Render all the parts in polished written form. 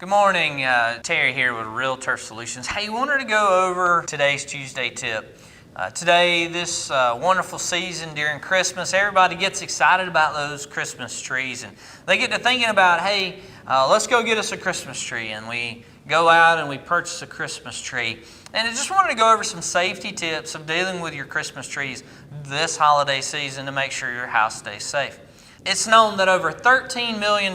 Good morning, Terry here with Real Turf Solutions. Hey, wanted to go over today's Tuesday tip. Today, this wonderful season during Christmas, everybody gets excited about those Christmas trees, and they get to thinking about, hey, let's go get us a Christmas tree, and we go out and we purchase a Christmas tree. And I just wanted to go over some safety tips of dealing with your Christmas trees this holiday season to make sure your house stays safe. It's known that over $13 million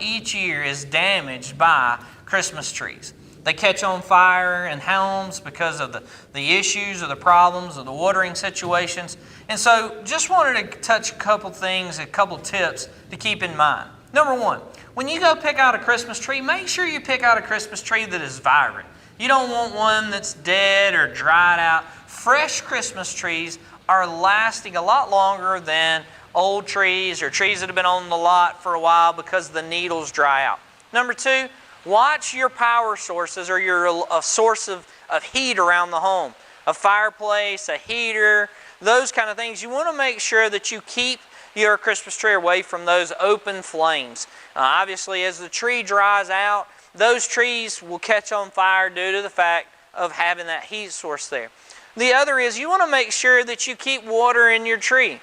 each year is damaged by Christmas trees. They catch on fire in homes because of the issues or the problems or the watering situations. And so just wanted to touch a couple things, a couple tips to keep in mind. Number one, when you go pick out a Christmas tree, make sure you pick out a Christmas tree that is vibrant. You don't want one that's dead or dried out. Fresh Christmas trees are lasting a lot longer than old trees or trees that have been on the lot for a while because the needles dry out. Number two, watch your power sources or your source of heat around the home. A fireplace, a heater, those kind of things. You want to make sure that you keep your Christmas tree away from those open flames. Obviously, as the tree dries out, those trees will catch on fire due to the fact of having that heat source there. The other is you want to make sure that you keep water in your tree.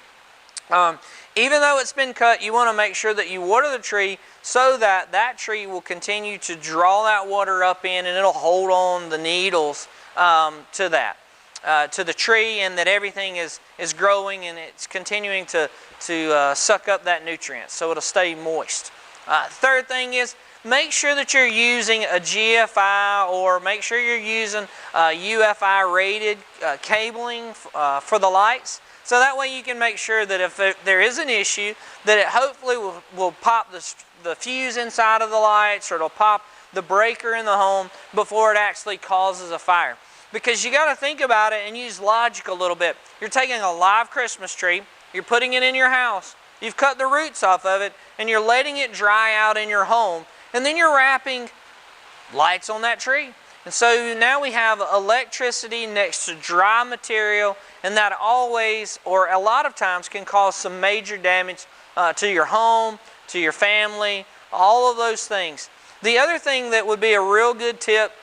Even though it's been cut, you want to make sure that you water the tree so that that tree will continue to draw that water up in, and it'll hold on the needles to the tree, and that everything is growing and it's continuing to suck up that nutrient, so it'll stay moist. Third thing is make sure that you're using a GFI, or make sure you're using UFI rated cabling for the lights. So that way you can make sure that if there is an issue, that it hopefully will pop the fuse inside of the lights, or it'll pop the breaker in the home before it actually causes a fire. Because you got to think about it and use logic a little bit. You're taking a live Christmas tree, you're putting it in your house, you've cut the roots off of it, and you're letting it dry out in your home, and then you're wrapping lights on that tree. And so now we have electricity next to dry material, and that always, or a lot of times, can cause some major damage to your home, to your family, all of those things. The other thing that would be a real good tip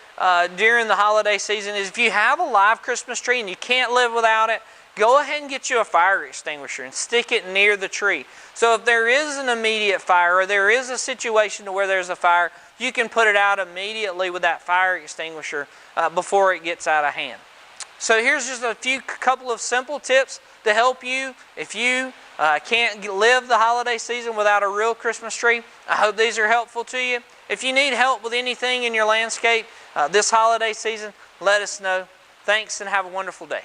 during the holiday season is if you have a live Christmas tree and you can't live without it, go ahead and get you a fire extinguisher and stick it near the tree. So if there is an immediate fire, or there is a situation to where there's a fire, you can put it out immediately with that fire extinguisher before it gets out of hand. So here's just a couple of simple tips to help you if you can't live the holiday season without a real Christmas tree. I hope these are helpful to you. If you need help with anything in your landscape this holiday season, let us know. Thanks, and have a wonderful day.